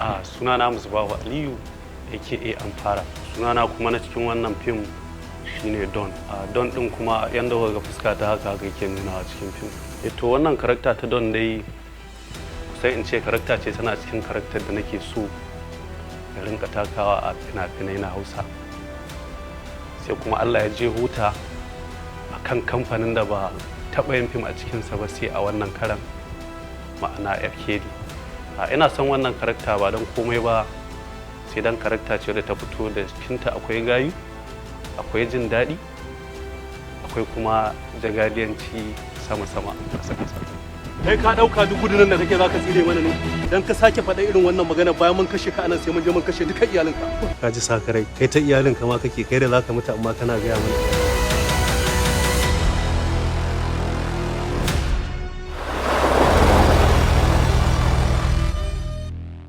Sunana Musbahu Aliyu aka an fara. Sunana kuma na cikin wannan fim shine Don. Don din kuma yanda kuka ga fuska ta haka yake nuna a cikin fim. To wannan karakta ta Don dai sai in ce karakta ce tana cikin karaktar da nake so na rinka takawa a fina-finai na Hausa. Sai kuma Allah ya je huta akan kamfanin da ba taɓa yin fim a cikinsa ba sai a wannan karan, ma'ana FKD. Ina son wannan karakta ba don komai ba sai don karakta ce da ta fito da cikinta akwai gayu, akwai jin daɗi, akwai kuma jagadiyanci sama-sama a ƙasa-ƙasa. Kai ka ɗauka duk gudunan da kake za ka tsire mana ne don ka sake faɗa irin wannan magana bayan mun kashe ka anan sai mun je mun kashe duka iyalinka. Ka ji sakarai, kai ta iyalinka ma kake, kai da za ka mutu amma kana gaya mana.